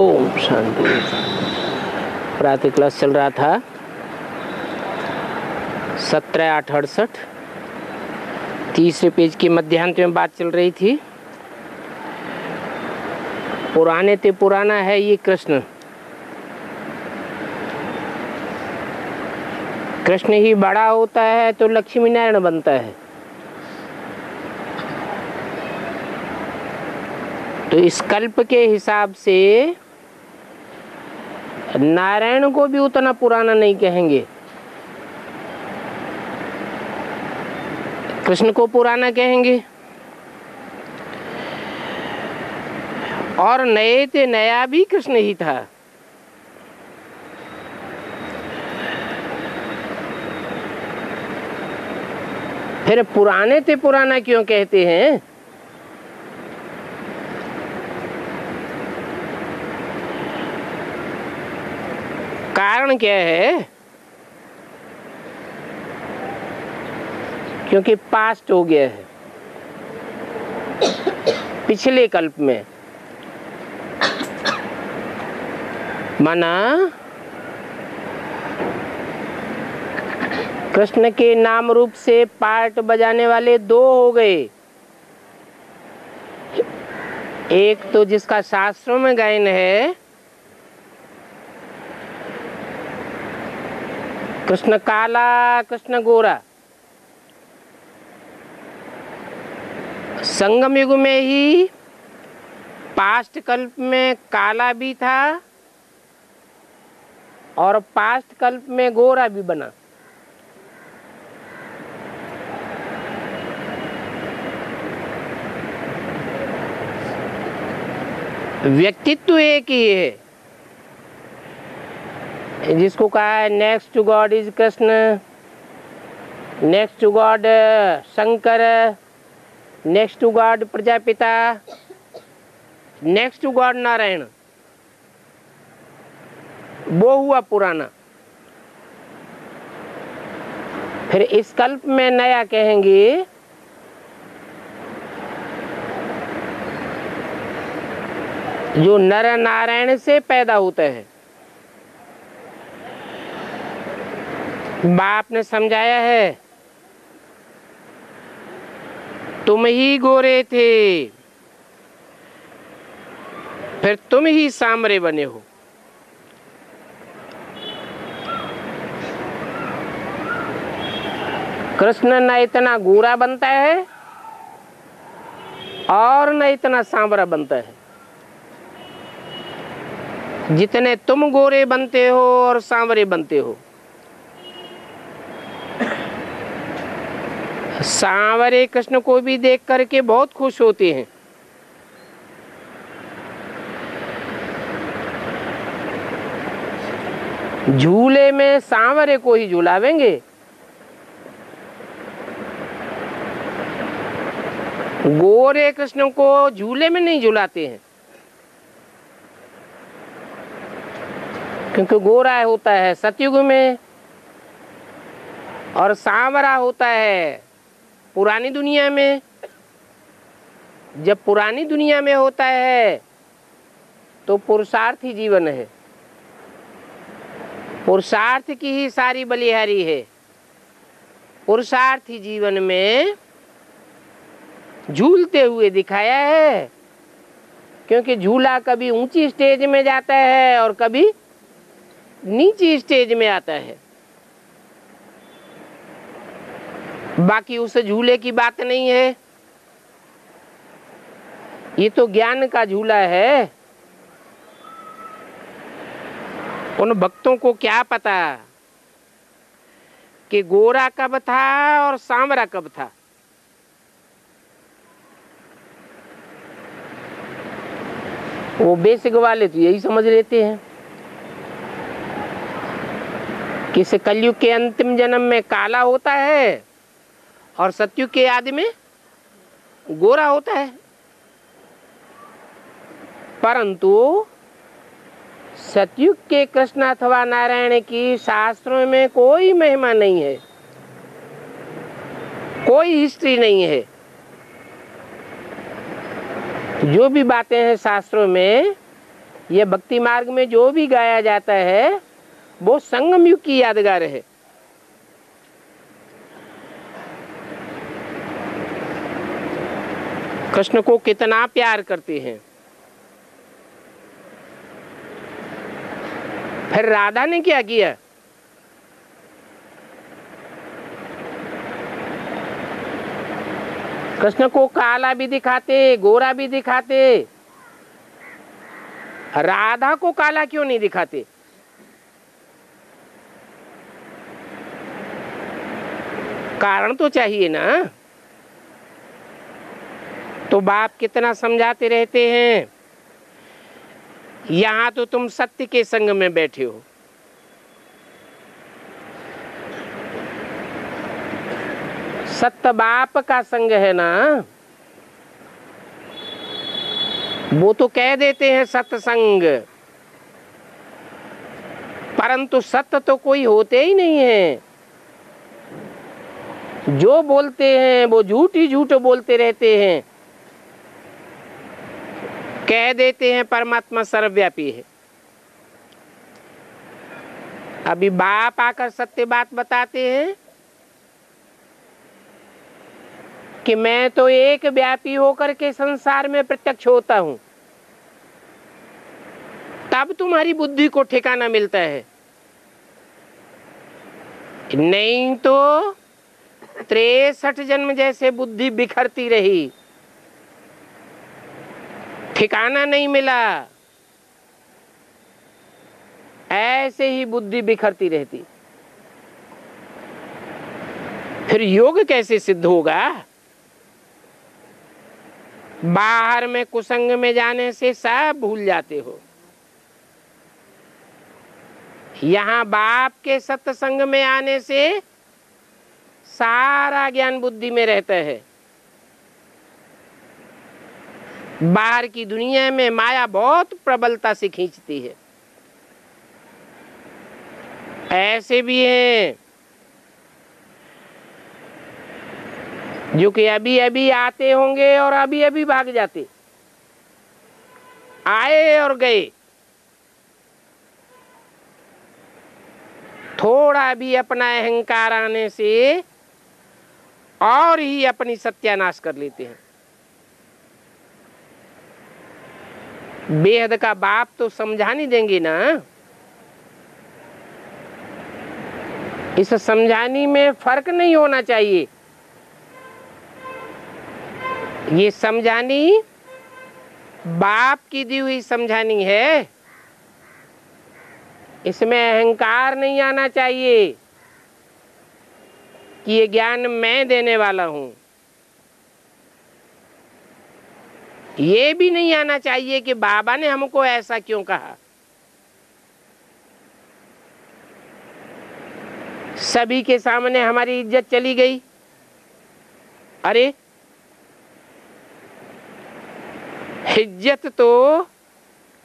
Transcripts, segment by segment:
ओम शांति। प्रातः क्लास चल रहा था 17/8/68। तीसरे पेज की मध्यांत में बात चल रही थी। पुराने ते पुराना है ये कृष्ण। कृष्ण ही बड़ा होता है तो लक्ष्मी नारायण बनता है। तो इस कल्प के हिसाब से नारायण को भी उतना पुराना नहीं कहेंगे, कृष्ण को पुराना कहेंगे। और नए ते नया भी कृष्ण ही था। फिर पुराने ते पुराना क्यों कहते हैं? कारण क्या है? क्योंकि पास्ट हो गया है पिछले कल्प में। माना कृष्ण के नाम रूप से पार्ट बजाने वाले दो हो गए। एक तो जिसका शास्त्रों में गायन है, कृष्ण काला कृष्ण गोरा। संगम युग में ही पास्ट कल्प में काला भी था और पास्ट कल्प में गोरा भी बना। व्यक्तित्व एक ही है। जिसको कहा है next to God is Krishna, next to God Shankar, next to God Prajapita, next to God Narayan. वो हुआ पुराना। फिर इस कल्प में नया कहेंगे जो नर नारायण से पैदा होता है। बाप ने समझाया है, तुम ही गोरे थे, फिर तुम ही सांवरे बने हो। कृष्ण न इतना गोरा बनता है और न इतना सांवरा बनता है। जितने तुम गोरे बनते हो और सांवरे बनते हो। सांवरे कृष्ण को भी देख करके बहुत खुश होते हैं। झूले में सांवरे को ही झुलावेंगे। गोरे कृष्ण को झूले में नहीं झुलाते हैं, क्योंकि गोरा होता है सतयुग में और सांवरा होता है पुरानी दुनिया में। जब पुरानी दुनिया में होता है तो पुरुषार्थी जीवन है, पुरुषार्थ की ही सारी बलिहारी है। पुरुषार्थी जीवन में झूलते हुए दिखाया है, क्योंकि झूला कभी ऊंची स्टेज में जाता है और कभी नीची स्टेज में आता है। बाकी उस झूले की बात नहीं है। ये तो ज्ञान का झूला है। उन भक्तों को क्या पता कि गोरा कब था और सांवरा कब था। वो बेसिक वाले तो यही समझ लेते हैं कि इस कलयुग के अंतिम जन्म में काला होता है और सतयुग के आदि में गोरा होता है। परंतु सतयुग के कृष्ण अथवा नारायण की शास्त्रों में कोई महिमा नहीं है, कोई हिस्ट्री नहीं है। जो भी बातें हैं शास्त्रों में ये भक्ति मार्ग में जो भी गाया जाता है वो संगम युग की यादगार है। कृष्ण को कितना प्यार करते हैं। फिर राधा ने क्या किया? कृष्ण को काला भी दिखाते, गोरा भी दिखाते, राधा को काला क्यों नहीं दिखाते? कारण तो चाहिए ना। तो बाप कितना समझाते रहते हैं, यहां तो तुम सत्य के संग में बैठे हो, सत्य बाप का संग है ना। वो तो कह देते हैं सत्संग, परंतु सत्य तो कोई होते ही नहीं है। जो बोलते हैं वो झूठ ही झूठ बोलते रहते हैं। कह देते हैं परमात्मा सर्वव्यापी है। अभी बाप आकर सत्य बात बताते हैं कि मैं तो एक व्यापी होकर के संसार में प्रत्यक्ष होता हूं। तब तुम्हारी बुद्धि को ठिकाना मिलता है, नहीं तो 63 जन्म जैसे बुद्धि बिखरती रही, ठिकाना नहीं मिला। ऐसे ही बुद्धि बिखरती रहती, फिर योग कैसे सिद्ध होगा? बाहर में कुसंग में जाने से सब भूल जाते हो। यहाँ बाप के सत्संग में आने से सारा ज्ञान बुद्धि में रहता है। बाहर की दुनिया में माया बहुत प्रबलता से खींचती है। ऐसे भी हैं जो कि अभी अभी आते होंगे और अभी अभी भाग जाते, आए और गए। थोड़ा भी अपना अहंकार आने से और ही अपनी सत्यानाश कर लेते हैं। बेहद का बाप तो समझा नहीं देंगे ना। इस समझाने में फर्क नहीं होना चाहिए। ये समझानी बाप की दी हुई समझानी है, इसमें अहंकार नहीं आना चाहिए कि ये ज्ञान मैं देने वाला हूं। ये भी नहीं आना चाहिए कि बाबा ने हमको ऐसा क्यों कहा। सभी के सामने हमारी इज्जत चली गई। अरे इज्जत तो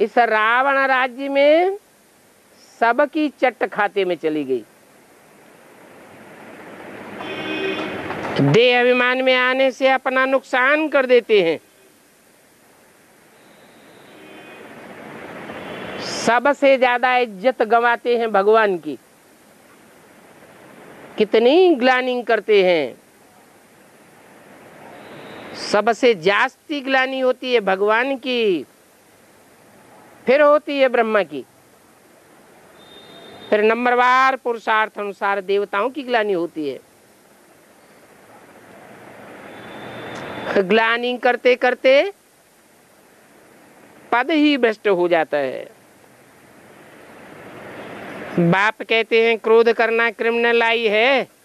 इस रावण राज्य में सबकी चट खाते में चली गई। देह अभिमान में आने से अपना नुकसान कर देते हैं। सबसे ज्यादा इज्जत गंवाते हैं भगवान की। कितनी ग्लानि करते हैं। सबसे जास्ती ग्लानि होती है भगवान की, फिर होती है ब्रह्मा की, फिर नंबरवार पुरुषार्थ अनुसार देवताओं की ग्लानि होती है। ग्लानि करते करते पद ही भ्रष्ट हो जाता है। बाप कहते हैं क्रोध करना क्रिमिनलाई है।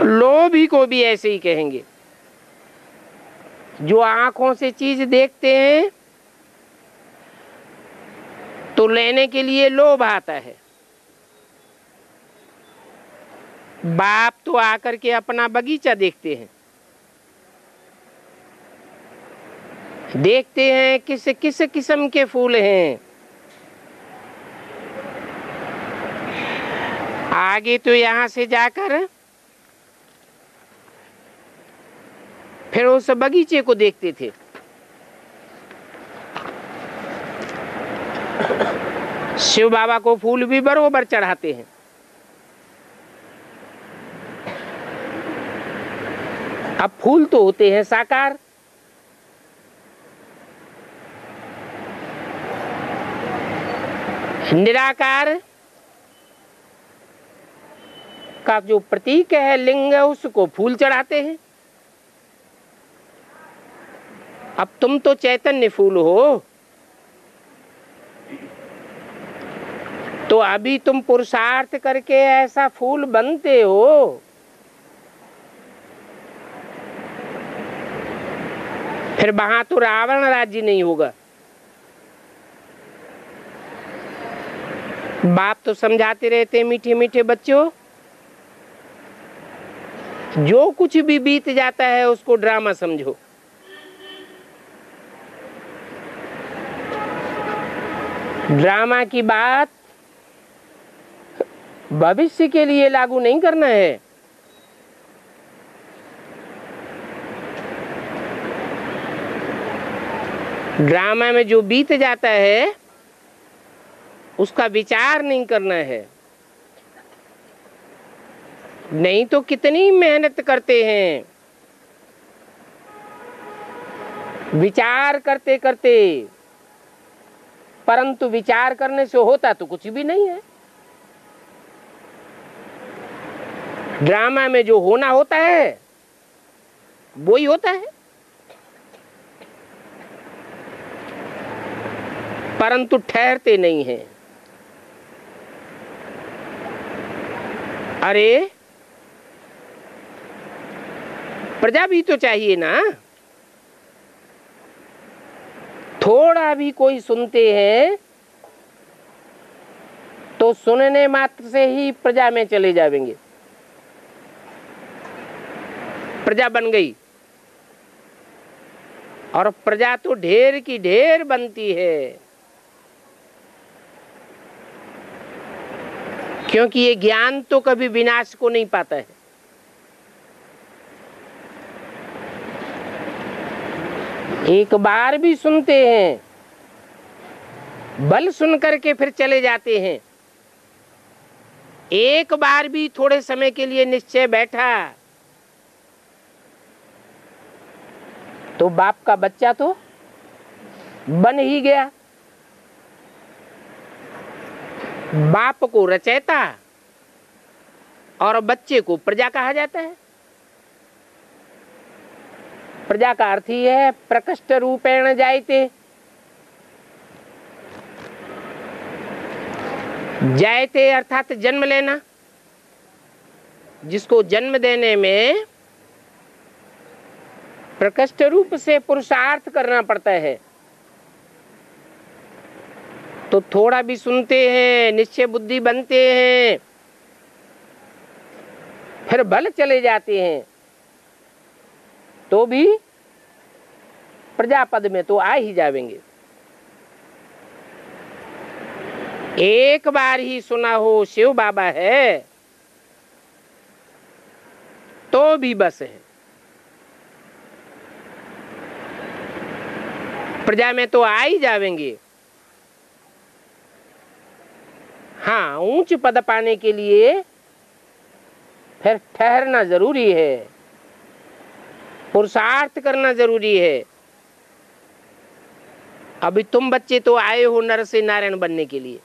लोभी को भी ऐसे ही कहेंगे। जो आंखों से चीज देखते हैं तो लेने के लिए लोभ आता है। बाप तो आकर के अपना बगीचा देखते हैं, देखते हैं किस किस किस्म के फूल हैं। आगे तो यहां से जाकर फिर उस बगीचे को देखते थे। शिव बाबा को फूल भी बरोबर चढ़ाते हैं। अब फूल तो होते हैं साकार, निराकार का जो प्रतीक है, लिंग है, उसको फूल चढ़ाते हैं। अब तुम तो चैतन्य फूल हो, तो अभी तुम पुरुषार्थ करके ऐसा फूल बनते हो, फिर वहां तो रावण राज्य नहीं होगा। बाप तो समझाते रहते मीठे मीठे बच्चों, जो कुछ भी बीत जाता है उसको ड्रामा समझो। ड्रामा की बात भविष्य के लिए लागू नहीं करना है। ड्रामा में जो बीत जाता है उसका विचार नहीं करना है। नहीं तो कितनी मेहनत करते हैं विचार करते करते, परंतु विचार करने से होता तो कुछ भी नहीं है। ड्रामा में जो होना होता है वो ही होता है, परंतु ठहरते नहीं हैं। अरे प्रजा भी तो चाहिए ना, थोड़ा भी कोई सुनते हैं तो सुनने मात्र से ही प्रजा में चले जाएंगे। प्रजा बन गई, और प्रजा तो ढेर की ढेर बनती है, क्योंकि ये ज्ञान तो कभी विनाश को नहीं पाता है। एक बार भी सुनते हैं, बल सुन करके फिर चले जाते हैं। एक बार भी थोड़े समय के लिए निश्चय बैठा तो बाप का बच्चा तो बन ही गया। बाप को रचयिता और बच्चे को प्रजा कहा जाता है। प्रजा का अर्थ ही है प्रकृष्ट रूपेण जायते। जायते अर्थात जन्म लेना, जिसको जन्म देने में प्रकृष्ट रूप से पुरुषार्थ करना पड़ता है। तो थोड़ा भी सुनते हैं, निश्चय बुद्धि बनते हैं, फिर बल चले जाते हैं, तो भी प्रजापद में तो आ ही जाएंगे। एक बार ही सुना हो शिव बाबा है तो भी बस है, प्रजा में तो आ ही जाएंगे। हाँ, ऊंच पद पाने के लिए फिर ठहरना जरूरी है, पुरुषार्थ करना जरूरी है। अभी तुम बच्चे तो आए हो नर से नारायण बनने के लिए,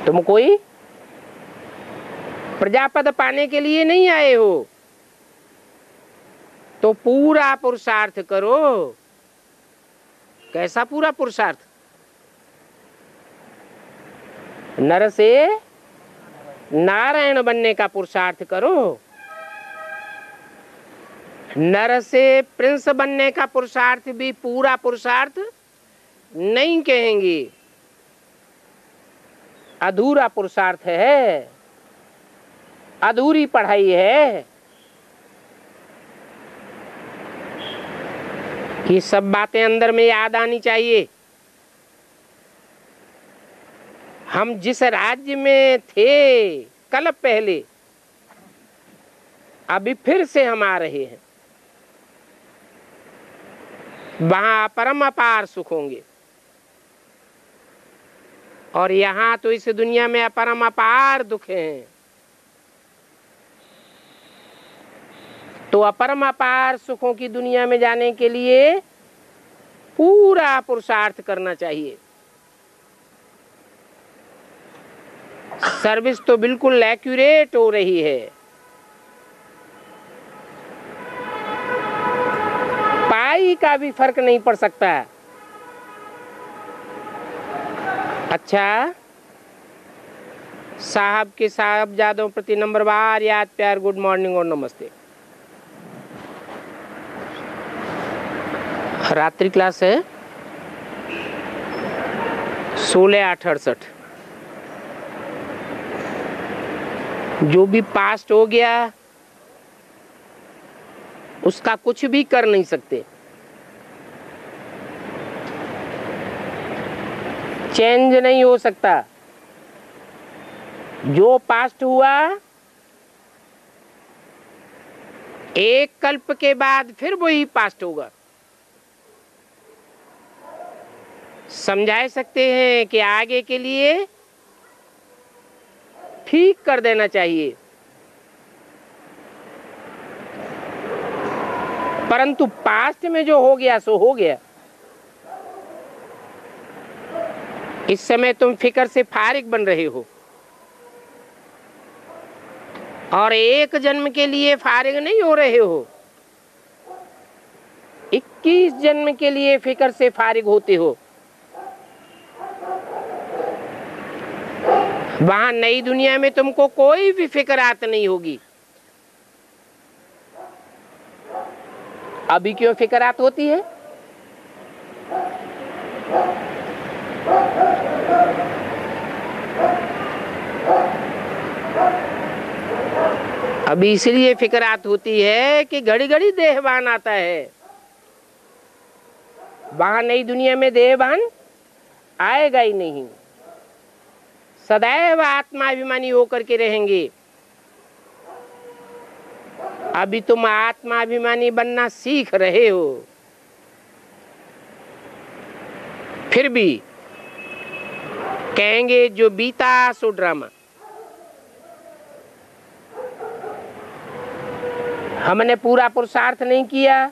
तुम कोई प्रजापद पाने के लिए नहीं आए हो। तो पूरा पुरुषार्थ करो। कैसा पूरा पुरुषार्थ? नर से नारायण बनने का पुरुषार्थ करो। नर से प्रिंस बनने का पुरुषार्थ भी पूरा पुरुषार्थ नहीं कहेंगे, अधूरा पुरुषार्थ है, अधूरी पढ़ाई है। ये सब बातें अंदर में याद आनी चाहिए। हम जिस राज्य में थे कल पहले, अभी फिर से हम आ रहे हैं, वहां परम अपार सुख होंगे, और यहां तो इस दुनिया में अपरम अपार दुख हैं। तो अपरम अपार सुखों की दुनिया में जाने के लिए पूरा पुरुषार्थ करना चाहिए। सर्विस तो बिल्कुल एक्यूरेट हो रही है। पाई का भी फर्क नहीं पड़ सकता। अच्छा, साहब के साहबजादों प्रति नंबरवार याद, प्यार, गुड मॉर्निंग और नमस्ते। रात्रि क्लास है 16/8/68। जो भी पास्ट हो गया उसका कुछ भी कर नहीं सकते, चेंज नहीं हो सकता। जो पास्ट हुआ एक कल्प के बाद फिर वही पास्ट होगा। समझा सकते हैं कि आगे के लिए ठीक कर देना चाहिए, परंतु पास्ट में जो हो गया सो हो गया। इस समय तुम फिक्र से फारिग बन रहे हो, और एक जन्म के लिए फारिग नहीं हो रहे हो, 21 जन्म के लिए फिक्र से फारिग होते हो। वहां नई दुनिया में तुमको कोई भी फिक्रात नहीं होगी। अभी क्यों फिक्रात होती है? अभी इसलिए फिक्रात होती है कि घड़ी घड़ी देहवान आता है। वहां नई दुनिया में देहवान आएगा ही नहीं, सदैव आत्माभिमानी होकर के रहेंगे। अभी तुम आत्माभिमानी बनना सीख रहे हो, फिर भी कहेंगे जो बीता सो ड्रामा। हमने पूरा पुरुषार्थ नहीं किया,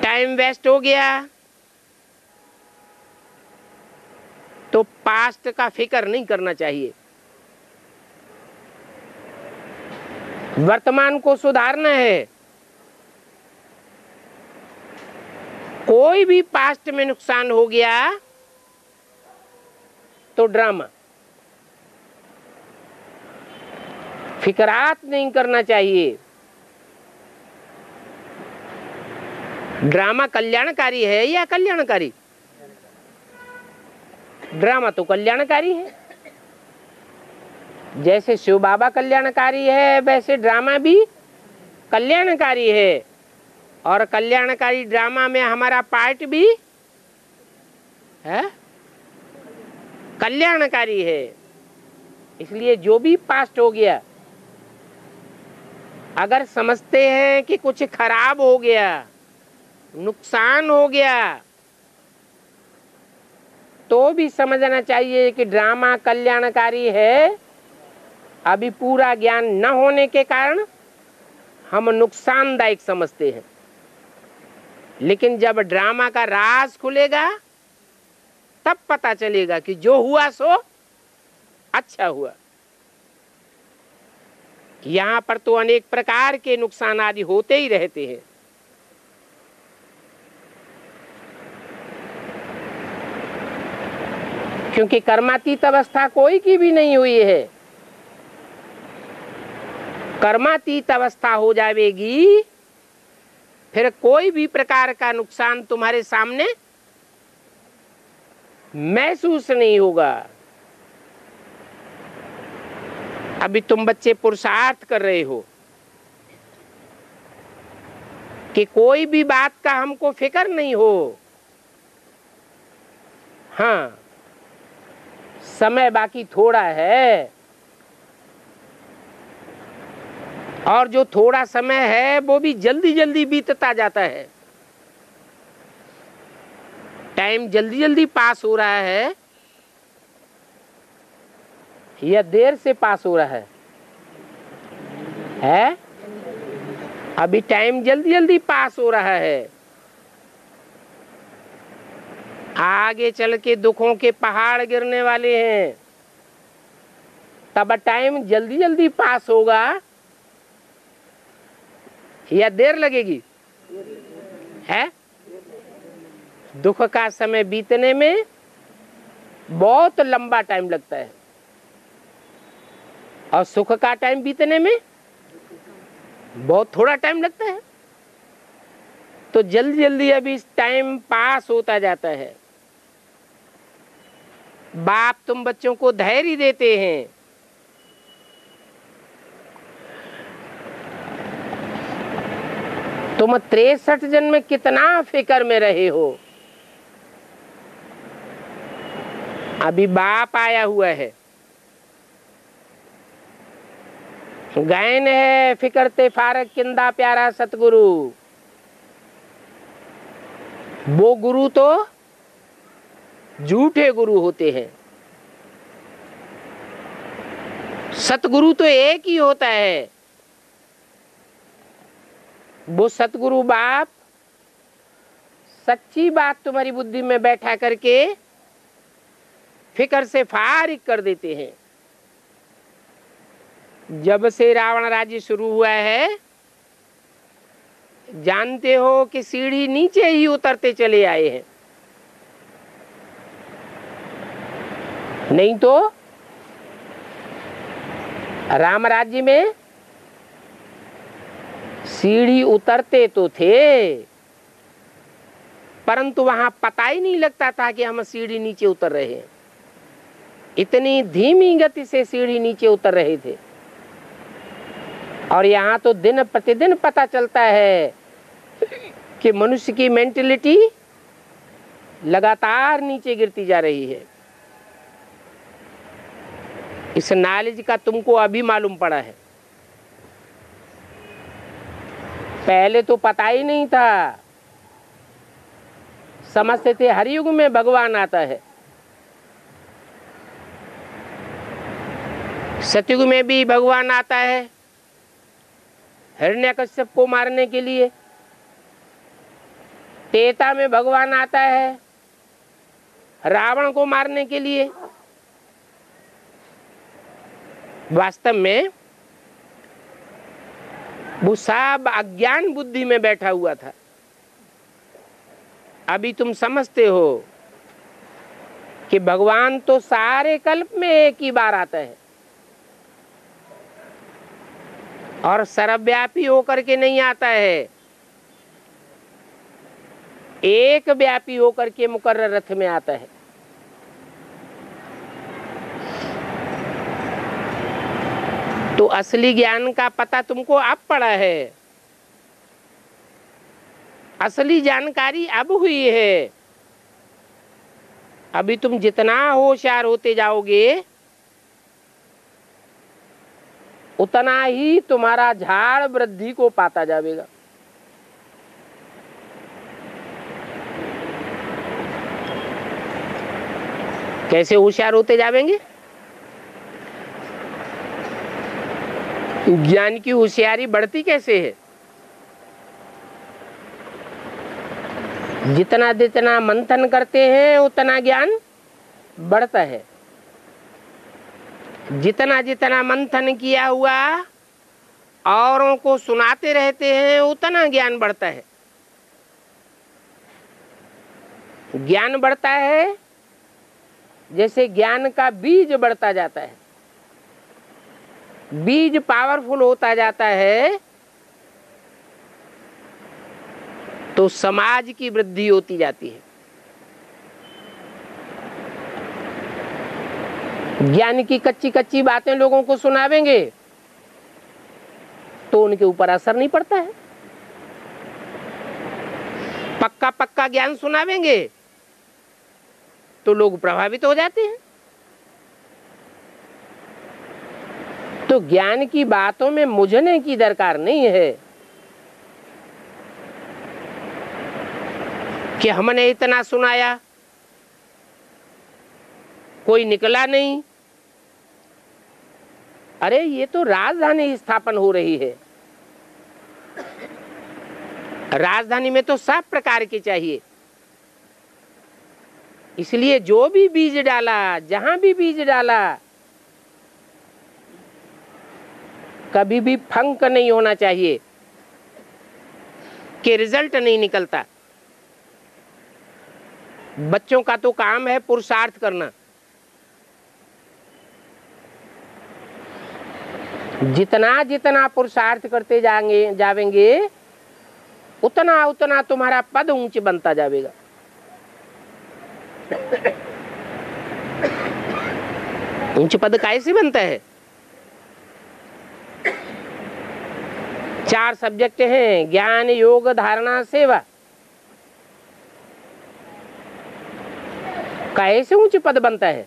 टाइम वेस्ट हो गया, तो पास्ट का फिक्र नहीं करना चाहिए। वर्तमान को सुधारना है। कोई भी पास्ट में नुकसान हो गया तो ड्रामा, फिक्रात नहीं करना चाहिए। ड्रामा कल्याणकारी है या कल्याणकारी? ड्रामा तो कल्याणकारी है। जैसे शिव बाबा कल्याणकारी है, वैसे ड्रामा भी कल्याणकारी है, और कल्याणकारी ड्रामा में हमारा पार्ट भी है, कल्याणकारी है। इसलिए जो भी पास्ट हो गया, अगर समझते हैं कि कुछ खराब हो गया, नुकसान हो गया, तो भी समझना चाहिए कि ड्रामा कल्याणकारी है। अभी पूरा ज्ञान न होने के कारण हम नुकसानदायक समझते हैं, लेकिन जब ड्रामा का राज खुलेगा तब पता चलेगा कि जो हुआ सो अच्छा हुआ। यहाँ पर तो अनेक प्रकार के नुकसान आदि होते ही रहते हैं। क्योंकि कर्मातीत अवस्था कोई की भी नहीं हुई है। कर्मातीत अवस्था हो जाएगी, फिर कोई भी प्रकार का नुकसान तुम्हारे सामने महसूस नहीं होगा। अभी तुम बच्चे पुरुषार्थ कर रहे हो कि कोई भी बात का हमको फिक्र नहीं हो। हाँ, समय बाकी थोड़ा है, और जो थोड़ा समय है वो भी जल्दी जल्दी बीतता जाता है। टाइम जल्दी जल्दी पास हो रहा है या देर से पास हो रहा है? अभी टाइम जल्दी जल्दी पास हो रहा है। आगे चल के दुखों के पहाड़ गिरने वाले हैं, तब टाइम जल्दी जल्दी पास होगा या देर लगेगी? है? दुख का समय बीतने में बहुत लंबा टाइम लगता है और सुख का टाइम बीतने में बहुत थोड़ा टाइम लगता है। तो जल्दी जल्दी अभी टाइम पास होता जाता है। बाप तुम बच्चों को धैर्य देते हैं, तुम 63 जन्म कितना फिक्र में रहे हो। अभी बाप आया हुआ है, गायन है फिक्र फारक किंदा प्यारा सतगुरु। वो गुरु तो झूठे गुरु होते हैं, सतगुरु तो एक ही होता है। वो सतगुरु बाप सच्ची बात तुम्हारी बुद्धि में बैठा करके फिक्र से फारिग कर देते हैं। जब से रावण राज्य शुरू हुआ है, जानते हो कि सीढ़ी नीचे ही उतरते चले आए हैं। नहीं तो राम राज्य में सीढ़ी उतरते तो थे, परंतु वहां पता ही नहीं लगता था कि हम सीढ़ी नीचे उतर रहे हैं। इतनी धीमी गति से सीढ़ी नीचे उतर रहे थे। और यहाँ तो दिन प्रतिदिन पता चलता है कि मनुष्य की मेंटलिटी लगातार नीचे गिरती जा रही है। इस नॉलेज का तुमको अभी मालूम पड़ा है, पहले तो पता ही नहीं था। समझते थे हर युग में भगवान आता है, सतयुग में भी भगवान आता है हिरण्यकश्यप को मारने के लिए, त्रेता में भगवान आता है रावण को मारने के लिए। वास्तव में वो सब अज्ञान बुद्धि में बैठा हुआ था। अभी तुम समझते हो कि भगवान तो सारे कल्प में एक ही बार आता है और सर्वव्यापी होकर के नहीं आता है, एक व्यापी होकर के मुकर्रर रथ में आता है। तो असली ज्ञान का पता तुमको अब पड़ा है, असली जानकारी अब हुई है। अभी तुम जितना होशियार होते जाओगे उतना ही तुम्हारा झाड़ वृद्धि को पाता जाएगा। कैसे होशियार होते जाएंगे? ज्ञान की होशियारी बढ़ती कैसे है? जितना जितना मंथन करते हैं उतना ज्ञान बढ़ता है। जितना जितना मंथन किया हुआ औरों को सुनाते रहते हैं उतना ज्ञान बढ़ता है। ज्ञान बढ़ता है जैसे ज्ञान का बीज बढ़ता जाता है, बीज पावरफुल होता जाता है तो समाज की वृद्धि होती जाती है। ज्ञान की कच्ची कच्ची बातें लोगों को सुनावेंगे तो उनके ऊपर असर नहीं पड़ता है। पक्का पक्का ज्ञान सुनावेंगे तो लोग प्रभावित हो जाते हैं। तो ज्ञान की बातों में मुझने की दरकार नहीं है कि हमने इतना सुनाया, कोई निकला नहीं। अरे ये तो राजधानी स्थापन हो रही है, राजधानी में तो सब प्रकार की चाहिए। इसलिए जो भी बीज डाला, जहां भी बीज डाला, कभी भी फंक नहीं होना चाहिए कि रिजल्ट नहीं निकलता। बच्चों का तो काम है पुरुषार्थ करना। जितना जितना पुरुषार्थ करते जावेंगे उतना उतना तुम्हारा पद ऊंच बनता जाएगा। ऊंच पद कैसे बनता है? 4 सब्जेक्ट हैं, ज्ञान, योग, धारणा, सेवा। कैसे ऊंच पद बनता है?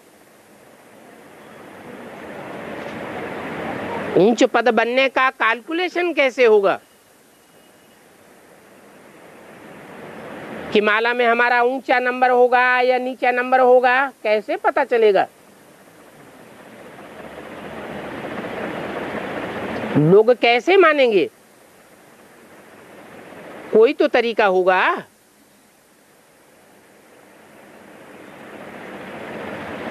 ऊंच पद बनने का कैलकुलेशन कैसे होगा कि माला में हमारा ऊंचा नंबर होगा या नीचा नंबर होगा, कैसे पता चलेगा? लोग कैसे मानेंगे? कोई तो तरीका होगा।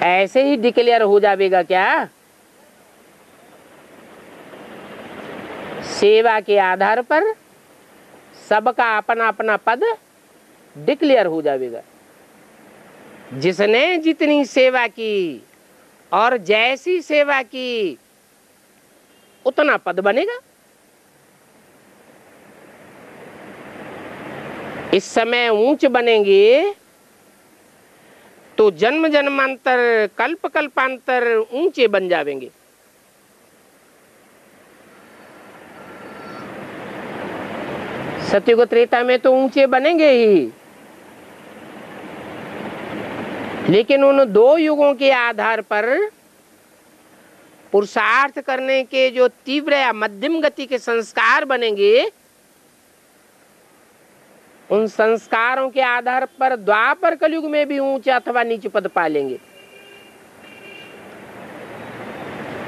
ऐसे ही डिक्लेयर हो जाएगा क्या? सेवा के आधार पर सबका अपना अपना पद डिक्लेयर हो जाएगा। जिसने जितनी सेवा की और जैसी सेवा की उतना पद बनेगा। इस समय ऊंच बनेंगे तो जन्म जन्मांतर, कल्प कल्पांतर ऊंचे बन जाएंगे। सतयुग त्रेता में तो ऊंचे बनेंगे ही, लेकिन उन 2 युगों के आधार पर पुरुषार्थ करने के जो तीव्र या मध्यम गति के संस्कार बनेंगे, उन संस्कारों के आधार पर द्वापर कलयुग में भी ऊंचे अथवा नीचे पद पा लेंगे।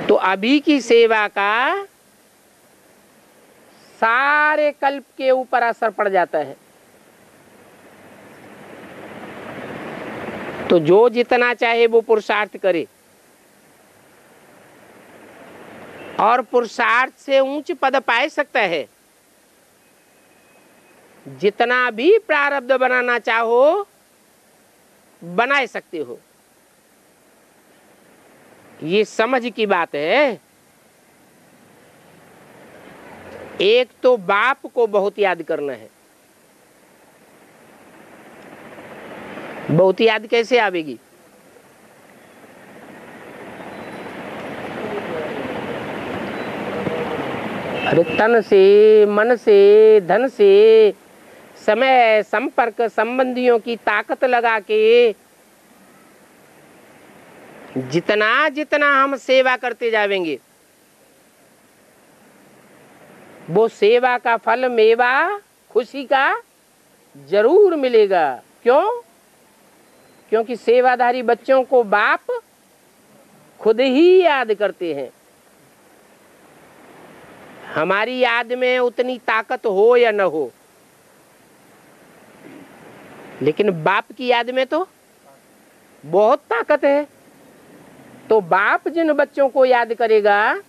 तो अभी की सेवा का सारे कल्प के ऊपर असर पड़ जाता है। तो जो जितना चाहे वो पुरुषार्थ करे, और पुरुषार्थ से ऊंच पद पा सकता है। जितना भी प्रारब्ध बनाना चाहो बना सकते हो। ये समझ की बात है। एक तो बाप को बहुत याद करना है। बहुत याद कैसे आवेगी? अरे तन से, मन से, धन से, समय, संपर्क, संबंधियों की ताकत लगा के जितना जितना हम सेवा करते जाएंगे, वो सेवा का फल, मेवा, खुशी का जरूर मिलेगा। क्यों? क्योंकि सेवाधारी बच्चों को बाप खुद ही याद करते हैं। हमारी याद में उतनी ताकत हो या न हो, लेकिन बाप की याद में तो बहुत ताकत है। तो बाप जिन बच्चों को याद करेगा,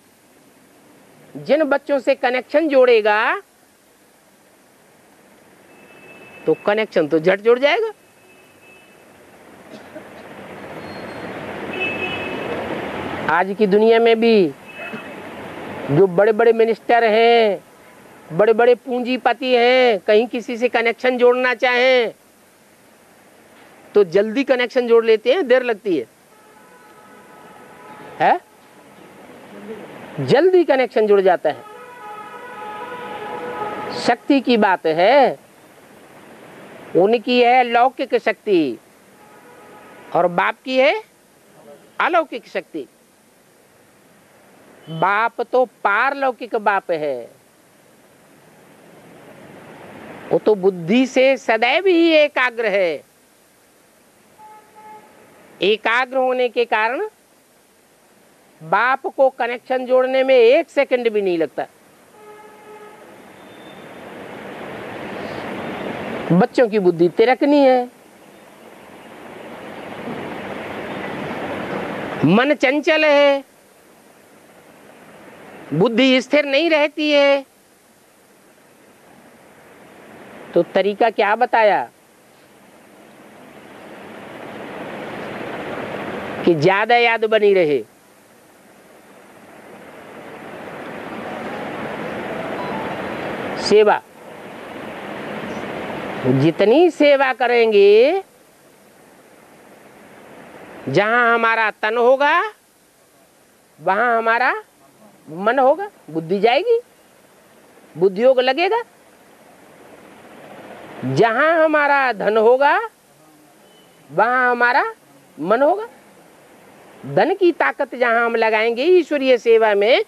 जिन बच्चों से कनेक्शन जोड़ेगा, तो कनेक्शन तो झट जुड़ जाएगा। आज की दुनिया में भी जो बड़े बड़े मिनिस्टर हैं, बड़े बड़े पूंजीपति हैं, कहीं किसी से कनेक्शन जोड़ना चाहें तो जल्दी कनेक्शन जोड़ लेते हैं, देर लगती है? जल्दी कनेक्शन जुड़ जाता है। शक्ति की बात है, उनकी है लौकिक शक्ति और बाप की है अलौकिक शक्ति। बाप तो पारलौकिक बाप है, वो तो बुद्धि से सदैव ही एकाग्र है। एकाग्र होने के कारण बाप को कनेक्शन जोड़ने में 1 सेकंड भी नहीं लगता। बच्चों की बुद्धि तिरकनी है, मन चंचल है, बुद्धि स्थिर नहीं रहती है। तो तरीका क्या बताया कि ज्यादा याद बनी रहे? सेवा। जितनी सेवा करेंगे, जहां हमारा तन होगा वहां हमारा मन होगा, बुद्धि जाएगी, बुद्धि योग लगेगा। जहां हमारा धन होगा वहां हमारा मन होगा। धन की ताकत जहां हम लगाएंगे ईश्वरीय सेवा में,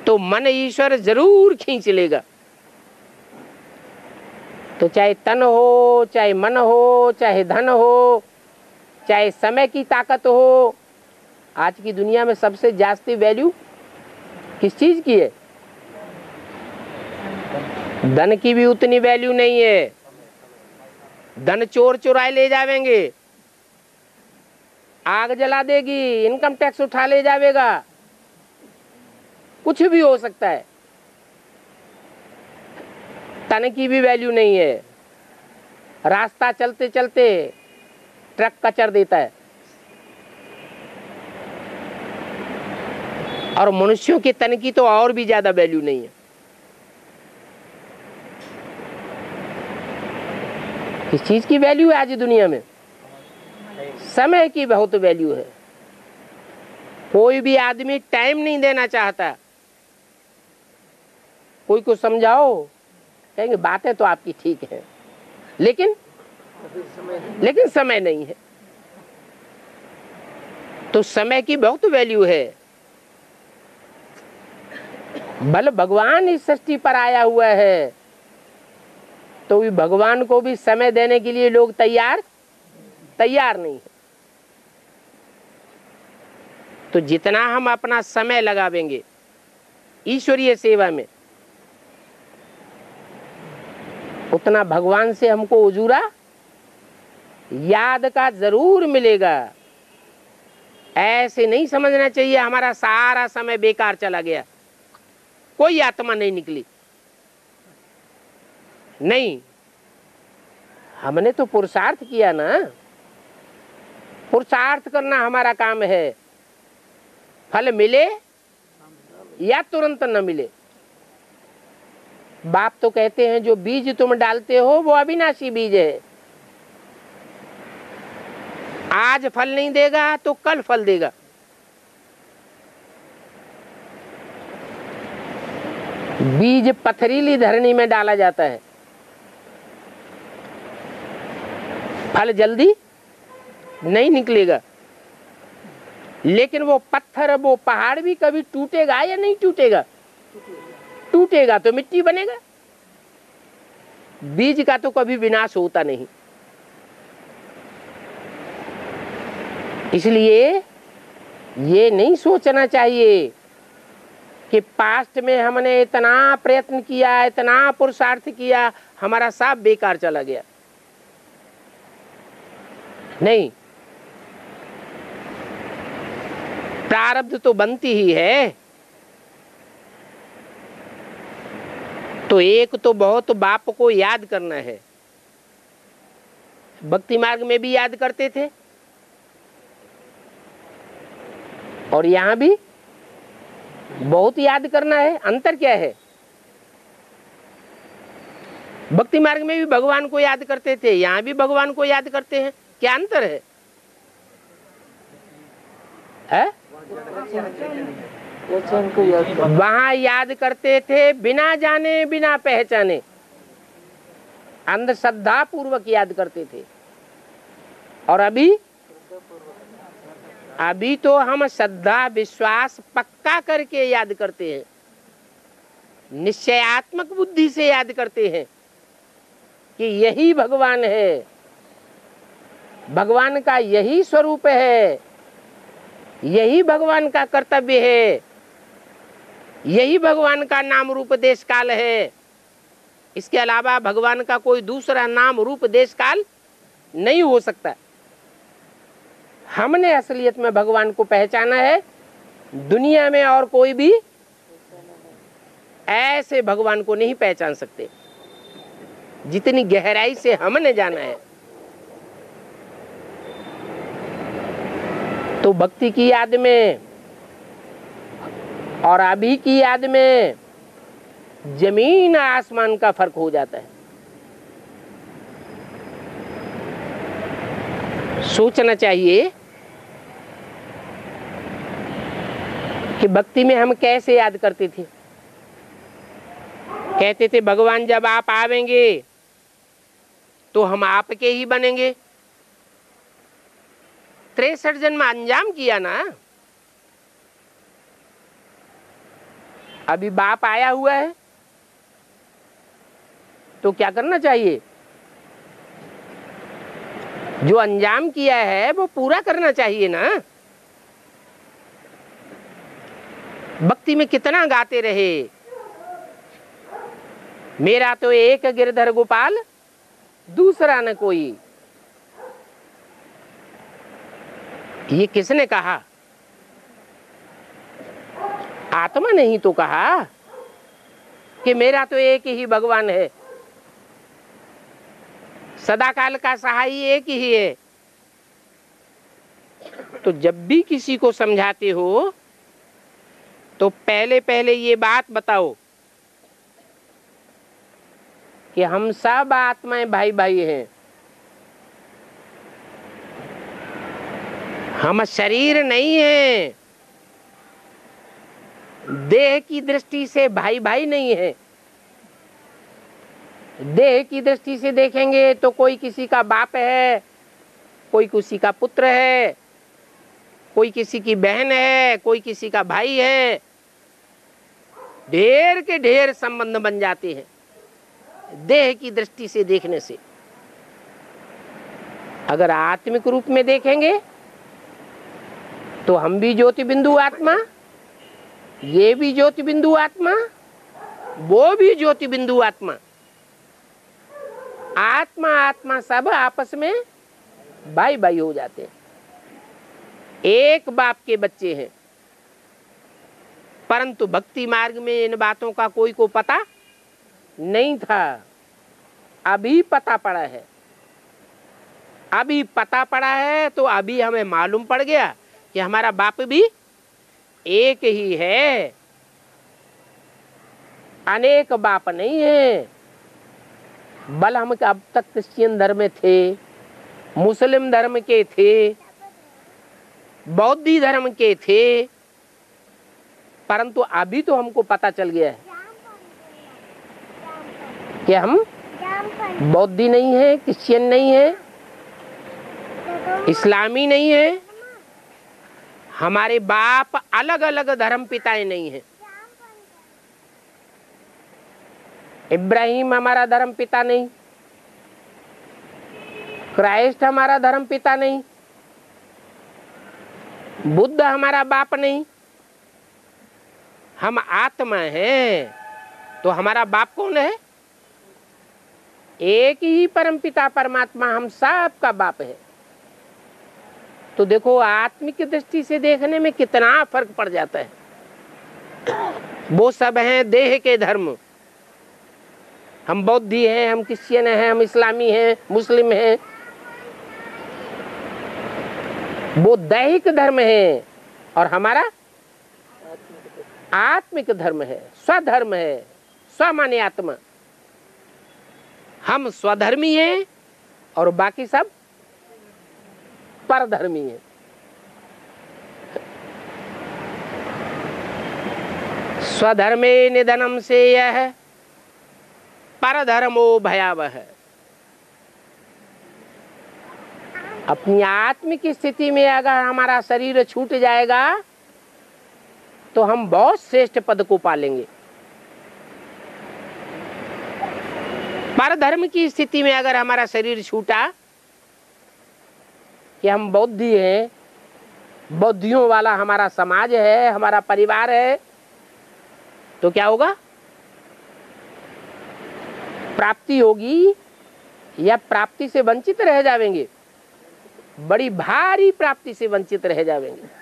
तो मन ईश्वर जरूर खींच लेगा। तो चाहे तन हो, चाहे मन हो, चाहे धन हो, चाहे समय की ताकत हो। आज की दुनिया में सबसे जास्ती वैल्यू किस चीज की है? धन की भी उतनी वैल्यू नहीं है। धन चोर चुराए ले जावेंगे, आग जला देगी, इनकम टैक्स उठा ले जावेगा, कुछ भी हो सकता है। तन की भी वैल्यू नहीं है। रास्ता चलते चलते ट्रक कचर देता है। और मनुष्यों के तन की तो और भी ज्यादा वैल्यू नहीं है। किस चीज की वैल्यू है आज दुनिया में? समय की बहुत वैल्यू है। कोई भी आदमी टाइम नहीं देना चाहता। कोई को समझाओ, कहेंगे बातें तो आपकी ठीक है, लेकिन समय नहीं है। तो समय की बहुत वैल्यू है। बल भगवान इस सृष्टि पर आया हुआ है, तो भी भगवान को भी समय देने के लिए लोग तैयार नहीं है। तो जितना हम अपना समय लगावेंगे ईश्वरीय सेवा में, उतना भगवान से हमको उजूरा याद का जरूर मिलेगा। ऐसे नहीं समझना चाहिए हमारा सारा समय बेकार चला गया, कोई आत्मा नहीं निकली। नहीं, हमने तो पुरुषार्थ किया ना। पुरुषार्थ करना हमारा काम है। फल मिले या तुरंत न मिले। बाप तो कहते हैं जो बीज तुम डालते हो वो अविनाशी बीज है। आज फल नहीं देगा तो कल फल देगा। बीज पथरीली धरनी में डाला जाता है, फल जल्दी नहीं निकलेगा। लेकिन वो पत्थर, वो पहाड़ भी कभी टूटेगा या नहीं टूटेगा? टूटेगा तो मिट्टी बनेगा। बीज का तो कभी विनाश होता नहीं। इसलिए ये नहीं सोचना चाहिए कि पास्ट में हमने इतना प्रयत्न किया, इतना पुरुषार्थ किया, हमारा सब बेकार चला गया। नहीं, प्रारब्ध तो बनती ही है। तो एक तो बहुत बाप को याद करना है। भक्ति मार्ग में भी याद करते थे और यहां भी बहुत याद करना है। अंतर क्या है? भक्ति मार्ग में भी भगवान को याद करते थे, यहां भी भगवान को याद करते हैं। क्या अंतर है? वहां याद करते थे बिना जाने बिना पहचाने, अंधश्रद्धा पूर्वक याद करते थे। और अभी अभी तो हम श्रद्धा विश्वास पक्का करके याद करते हैं, निश्चयात्मक बुद्धि से याद करते हैं कि यही भगवान है, भगवान का यही स्वरूप है, यही भगवान का कर्तव्य है, यही भगवान का नाम रूप देश काल है। इसके अलावा भगवान का कोई दूसरा नाम रूप देश काल नहीं हो सकता। हमने असलियत में भगवान को पहचाना है, दुनिया में और कोई भी ऐसे भगवान को नहीं पहचान सकते जितनी गहराई से हमने जाना है। तो भक्ति की याद में और अभी की याद में जमीन आसमान का फर्क हो जाता है। सोचना चाहिए कि भक्ति में हम कैसे याद करते थे। कहते थे भगवान जब आप आवेंगे तो हम आपके ही बनेंगे। 63 जन्म अंजाम किया ना, अभी बाप आया हुआ है तो क्या करना चाहिए? जो अंजाम किया है वो पूरा करना चाहिए ना। भक्ति में कितना गाते रहे, मेरा तो एक गिरधर गोपाल दूसरा न कोई। ये किसने कहा? आत्मा ने ही तो कहा कि मेरा तो एक ही भगवान है, सदाकाल का सहाय एक ही है। तो जब भी किसी को समझाते हो तो पहले पहले ये बात बताओ कि हम सब आत्माएं भाई भाई हैं। हम शरीर नहीं है, देह की दृष्टि से भाई भाई नहीं है। देह की दृष्टि से देखेंगे तो कोई किसी का बाप है, कोई किसी का पुत्र है, कोई किसी की बहन है, कोई किसी का भाई है। ढेर के ढेर संबंध बन जाते हैं देह की दृष्टि से देखने से। अगर आत्मिक रूप में देखेंगे तो हम भी ज्योति बिंदु आत्मा, ये भी ज्योति बिंदु आत्मा, वो भी ज्योति बिंदु आत्मा। आत्मा आत्मा सब आपस में भाई भाई हो जाते हैं, एक बाप के बच्चे हैं। परंतु भक्ति मार्ग में इन बातों का कोई को पता नहीं था, अभी पता पड़ा है। अभी पता पड़ा है तो अभी हमें मालूम पड़ गया कि हमारा बाप भी एक ही है, अनेक बाप नहीं है। बल हम अब तक क्रिश्चियन धर्म में थे, मुस्लिम धर्म के थे, बौद्धी धर्म के थे, परंतु अभी तो हमको पता चल गया है कि हम बौद्धी नहीं है, क्रिश्चियन नहीं है, इस्लामी नहीं है। हमारे बाप अलग अलग धर्म पिताएं नहीं है। इब्राहिम हमारा धर्म पिता नहीं, क्राइस्ट हमारा धर्म पिता नहीं, बुद्ध हमारा बाप नहीं। हम आत्मा हैं तो हमारा बाप कौन है? एक ही परम पिता परमात्मा हम सब का बाप है। तो देखो आत्मिक दृष्टि से देखने में कितना फर्क पड़ जाता है। वो सब हैं देह के धर्म, हम बौद्धी हैं, हम क्रिश्चियन हैं, हम इस्लामी हैं, मुस्लिम हैं। वो दैहिक धर्म है और हमारा आत्मिक धर्म है, स्वधर्म है, स्व माने आत्मा। हम स्वधर्मी हैं और बाकी सब परधर्मी हैं। स्वधर्मे निधनम से यह परधर्मो भयावह। अपनी आत्मिक स्थिति में अगर हमारा शरीर छूट जाएगा तो हम बहुत श्रेष्ठ पद को पालेंगे। परधर्म की स्थिति में अगर हमारा शरीर छूटा कि हम बौद्धि हैं, बौद्धियों वाला हमारा समाज है, हमारा परिवार है, तो क्या होगा? प्राप्ति होगी या प्राप्ति से वंचित रह जाएंगे? बड़ी भारी प्राप्ति से वंचित रह जाएंगे।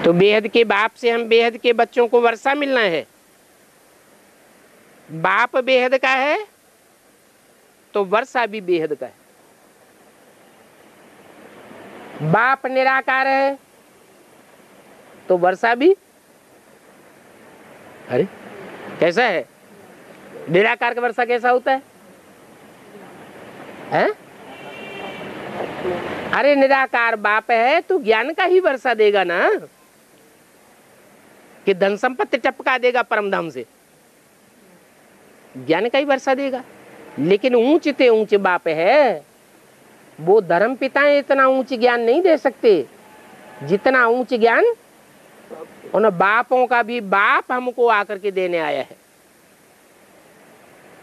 तो बेहद के बाप से हम बेहद के बच्चों को वर्षा मिलना है। बाप बेहद का है तो वर्षा भी बेहद का है। बाप निराकार है तो वर्षा भी, अरे कैसा है? निराकार का वर्षा कैसा होता है? हैं? अरे निराकार बाप है तो ज्ञान का ही वर्षा देगा ना, कि धन संपत्ति टपका देगा परम धाम से, ज्ञान का ही वर्षा देगा। लेकिन ऊंच ते ऊंच बाप है, वो धर्म पिताएं इतना ऊंच ज्ञान नहीं दे सकते जितना ऊंच ज्ञान उन बापों का भी बाप हमको आकर के देने आया है।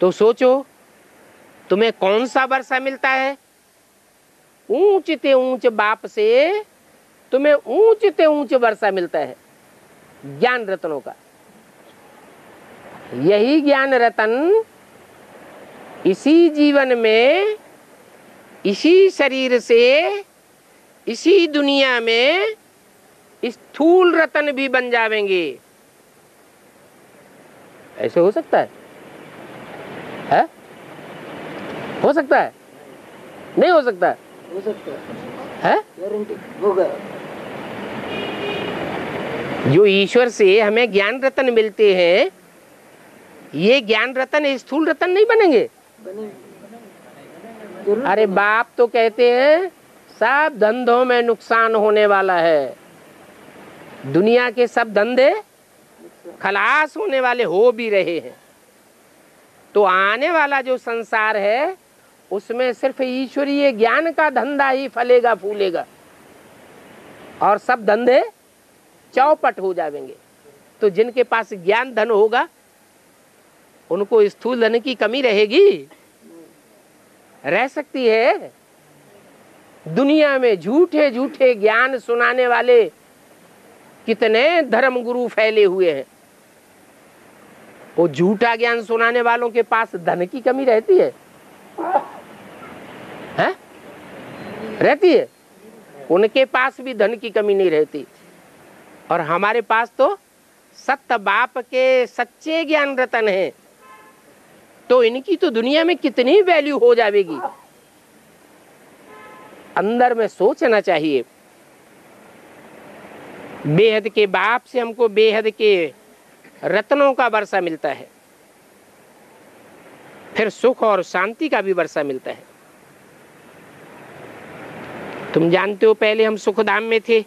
तो सोचो तुम्हें कौन सा वर्षा मिलता है? ऊंच ते ऊंच बाप से तुम्हें ऊंच ते ऊंच वर्षा मिलता है ज्ञान रत्नों का। यही ज्ञान रतन इसी जीवन में, इसी शरीर से, इसी दुनिया में स्थूल रतन भी बन जाएंगे। ऐसे हो सकता है? हो सकता है? नहीं हो सकता? हो सकता है? गारंटी होगा। जो ईश्वर से हमें ज्ञान रतन मिलते हैं, ये ज्ञान रतन स्थूल रतन नहीं बनेंगे। अरे बाप तो कहते हैं सब धंधों में नुकसान होने वाला है, दुनिया के सब धंधे खलास होने वाले हो भी रहे हैं। तो आने वाला जो संसार है उसमें सिर्फ ईश्वरीय ज्ञान का धंधा ही फलेगा फूलेगा और सब धंधे चौपट हो जाएंगे। तो जिनके पास ज्ञान धन होगा उनको स्थूल धन की कमी रहेगी? रह सकती है? दुनिया में झूठे झूठे ज्ञान सुनाने वाले कितने धर्म गुरु फैले हुए हैं। वो झूठा ज्ञान सुनाने वालों के पास धन की कमी रहती है? हैं? रहती है? उनके पास भी धन की कमी नहीं रहती। और हमारे पास तो सत्य बाप के सच्चे ज्ञान रतन है, तो इनकी तो दुनिया में कितनी वैल्यू हो जाएगी। अंदर में सोचना चाहिए। बेहद के बाप से हमको बेहद के रत्नों का वर्षा मिलता है, फिर सुख और शांति का भी वर्षा मिलता है। तुम जानते हो पहले हम सुखधाम में थे,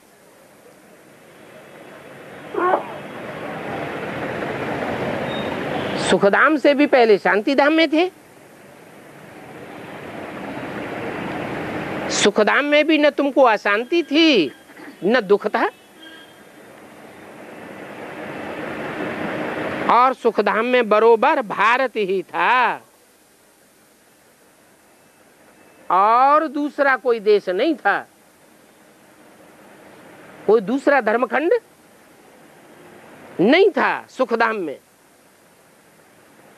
सुखधाम से भी पहले शांति धाम में थे। सुखधाम में भी न तुमको अशांति थी न दुख था, और सुखधाम में बरोबर भारत ही था और दूसरा कोई देश नहीं था, कोई दूसरा धर्मखंड नहीं था। सुखधाम में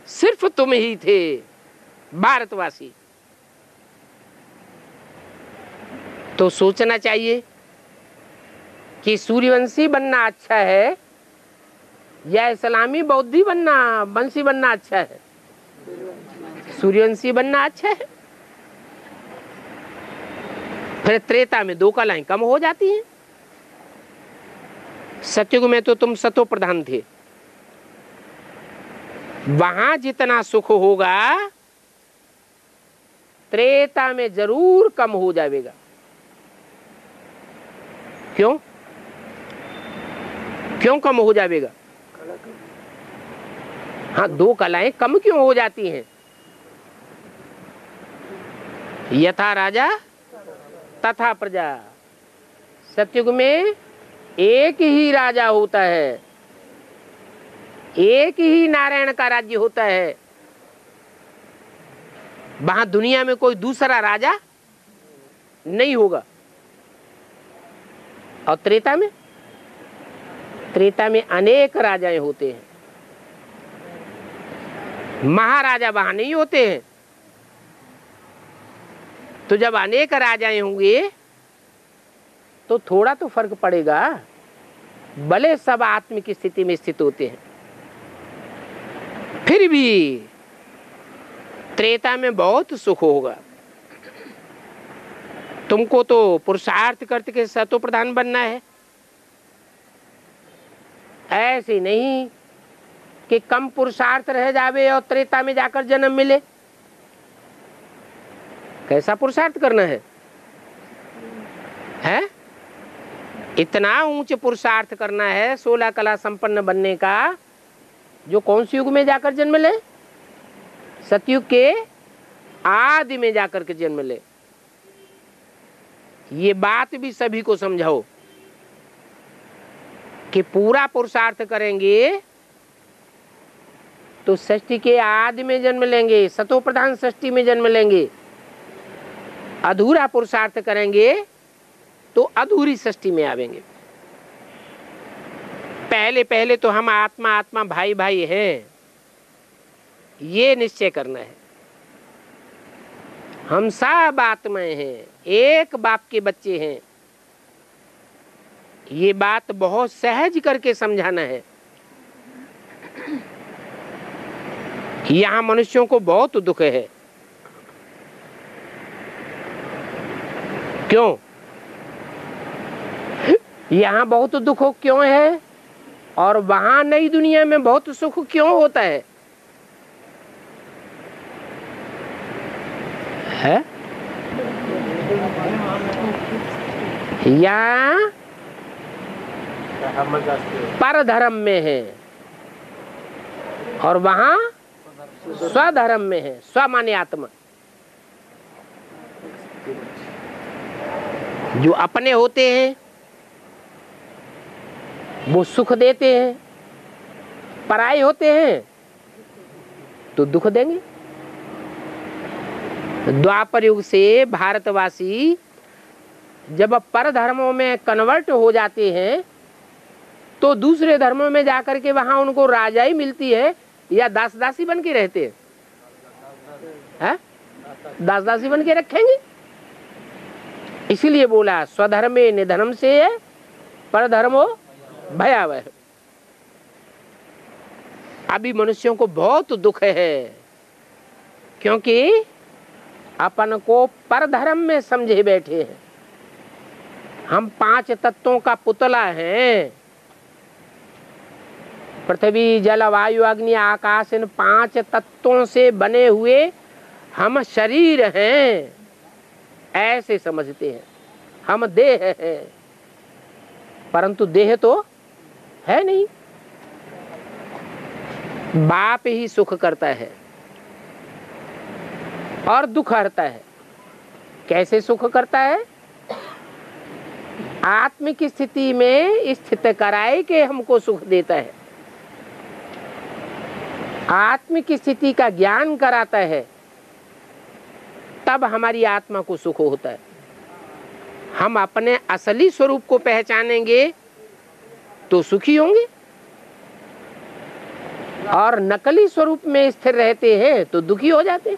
सिर्फ तुम ही थे भारतवासी। तो सोचना चाहिए कि सूर्यवंशी बनना अच्छा है या इस्लामी बौद्धि बनना, वंशी बनना अच्छा है? सूर्यवंशी बनना अच्छा है। फिर त्रेता में दो कलाएं कम हो जाती हैं। सतयुग में तो तुम सतो प्रधान थे, वहां जितना सुख होगा त्रेता में जरूर कम हो जाएगा। क्यों? क्यों कम हो जाएगा? हाँ, दो कलाएं कम क्यों हो जाती हैं? यथा राजा तथा प्रजा। सतयुग में एक ही राजा होता है, एक ही नारायण का राज्य होता है। वहां दुनिया में कोई दूसरा राजा नहीं होगा। और त्रेता में अनेक राजाएं होते हैं। महाराजा वहां नहीं होते हैं। तो जब अनेक राजाएं होंगे तो थोड़ा तो फर्क पड़ेगा, भले सब आत्म की स्थिति में स्थित होते हैं, फिर भी त्रेता में बहुत सुख होगा। तुमको तो पुरुषार्थ करके सतो प्रधान बनना है, ऐसे नहीं कि कम पुरुषार्थ रह जावे और त्रेता में जाकर जन्म मिले। कैसा पुरुषार्थ करना है? हैं? इतना ऊंच पुरुषार्थ करना है 16 कला संपन्न बनने का, जो कौन से युग में जाकर जन्म ले? सतयुग के आदि में जाकर के जन्म ले। ये बात भी सभी को समझाओ कि पूरा पुरुषार्थ करेंगे तो सृष्टि के आदि में जन्म लेंगे, सतो प्रधान सृष्टि में जन्म लेंगे। अधूरा पुरुषार्थ करेंगे तो अधूरी सृष्टि में आवेंगे। पहले पहले तो हम आत्मा आत्मा भाई भाई हैं, ये निश्चय करना है। हम सब आत्माएं हैं, एक बाप के बच्चे हैं। ये बात बहुत सहज करके समझाना है। यहाँ मनुष्यों को बहुत दुख है। क्यों? यहाँ बहुत दुख क्यों है और वहां नई दुनिया में बहुत सुख क्यों होता है? यहाँ परधर्म में है और वहां स्वधर्म में है। स्व माने आत्मा। जो अपने होते हैं वो सुख देते हैं, पराये होते हैं तो दुख देंगे। द्वापर युग से भारतवासी जब पर धर्मों में कन्वर्ट हो जाते हैं तो दूसरे धर्मों में जाकर के वहां उनको राजाई मिलती है या दास दासी बन के रहते हैं? दास दासी बन के रखेंगे। इसीलिए बोला स्वधर्मे निधनम से है पर धर्मो भयावह। अभी मनुष्यों को बहुत दुख है क्योंकि अपन को पर धर्म में समझे बैठे हैं। हम 5 तत्वों का पुतला हैं। पृथ्वी जल वायु अग्नि आकाश, इन 5 तत्वों से बने हुए हम शरीर हैं, ऐसे समझते हैं। हम देह हैं, परंतु देह तो है नहीं। बाप ही सुख करता है और दुख हरता है। कैसे सुख करता है? आत्मिक स्थिति में स्थित कराए के हमको सुख देता है। आत्मिक स्थिति का ज्ञान कराता है, तब हमारी आत्मा को सुख होता है। हम अपने असली स्वरूप को पहचानेंगे तो सुखी होंगे, और नकली स्वरूप में स्थिर रहते हैं तो दुखी हो जाते हैं।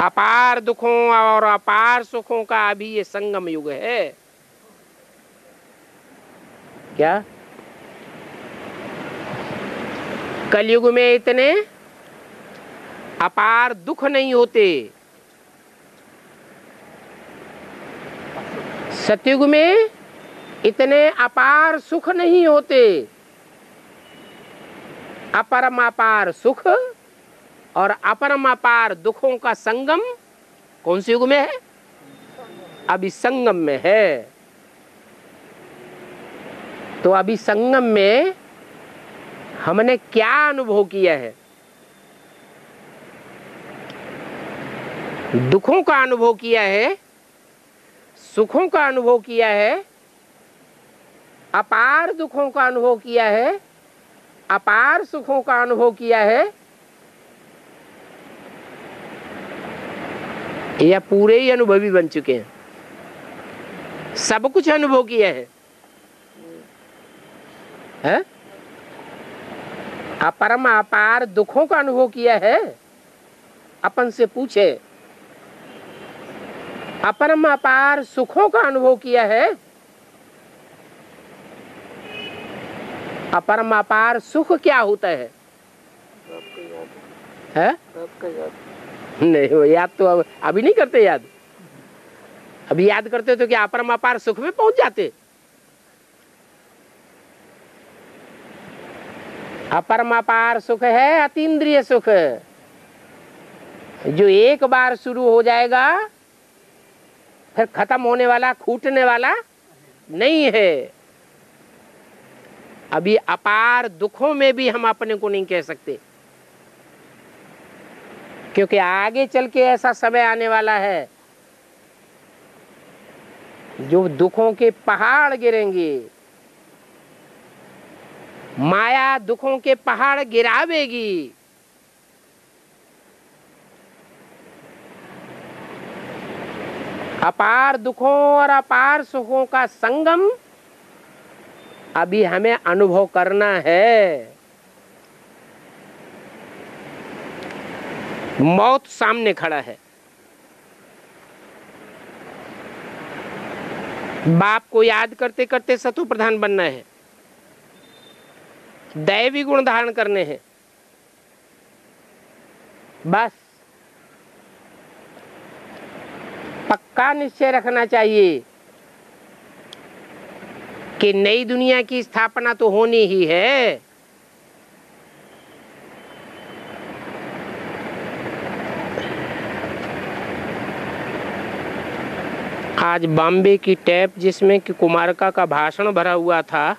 अपार दुखों और अपार सुखों का अभी ये संगम युग है। क्या कलयुग में इतने अपार दुख नहीं होते? सतयुग में इतने अपार सुख नहीं होते। अपरम अपार सुख और अपरम अपार दुखों का संगम कौन से युग में है? अभी संगम में है। तो अभी संगम में हमने क्या अनुभव किया है? दुखों का अनुभव किया है, सुखों का अनुभव किया है, अपार दुखों का अनुभव किया है, अपार सुखों का अनुभव किया है, या पूरे ही अनुभवी बन चुके हैं? सब कुछ अनुभव किया है? अपरम अपार दुखों का अनुभव किया है? अपन से पूछे, अपरम अपार सुखों का अनुभव किया है? अपरम अपार सुख क्या होता है? नहीं, वो याद तो अभी नहीं करते। याद अभी याद करते तो क्या अपरम अपार सुख में पहुंच जाते? अपरम अपार सुख है अतीन्द्रिय सुख, जो एक बार शुरू हो जाएगा फिर खत्म होने वाला, छूटने वाला नहीं है। अभी अपार दुखों में भी हम अपने को नहीं कह सकते, क्योंकि आगे चल के ऐसा समय आने वाला है जो दुखों के पहाड़ गिरेंगे। माया दुखों के पहाड़ गिरावेगी। अपार दुखों और अपार सुखों का संगम अभी हमें अनुभव करना है। मौत सामने खड़ा है। बाप को याद करते करते सतु प्रधान बनना है, दैवी गुण धारण करने हैं। बस पक्का निश्चय रखना चाहिए कि नई दुनिया की स्थापना तो होनी ही है। आज बॉम्बे की टेप जिसमें कि कुमारका का भाषण भरा हुआ था,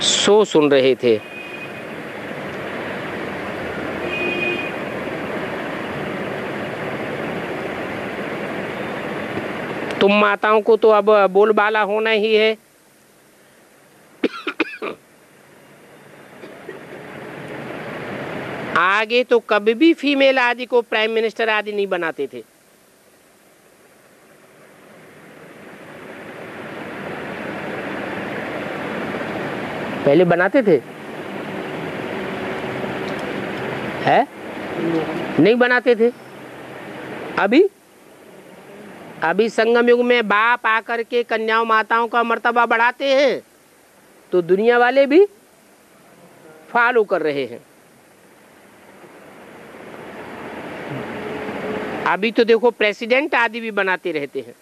सो सुन रहे थे। तुम माताओं को तो अब बोलबाला होना ही है। आगे तो कभी भी फीमेल आदि को प्राइम मिनिस्टर आदि नहीं बनाते थे। पहले बनाते थे? है? नहीं बनाते थे। अभी संगम युग में बाप आकर के कन्याओं माताओं का मर्तबा बढ़ाते हैं तो दुनिया वाले भी फॉलो कर रहे हैं। अभी तो देखो प्रेसिडेंट आदि भी बनाते रहते हैं।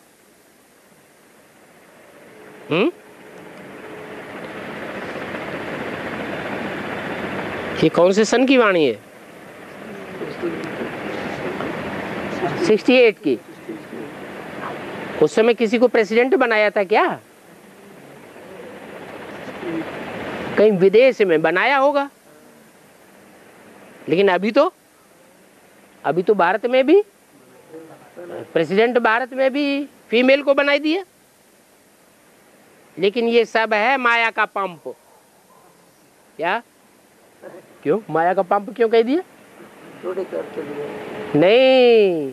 ये कौन से सन की वाणी है? 68 की। उस समय किसी को प्रेसिडेंट बनाया था क्या? कहीं विदेश में बनाया होगा, लेकिन अभी तो भारत में भी प्रेसिडेंट, भारत में भी फीमेल को बनाई दिया। लेकिन ये सब है माया का पंप। क्या? क्यों माया का पंप क्यों कह दिया? नहीं,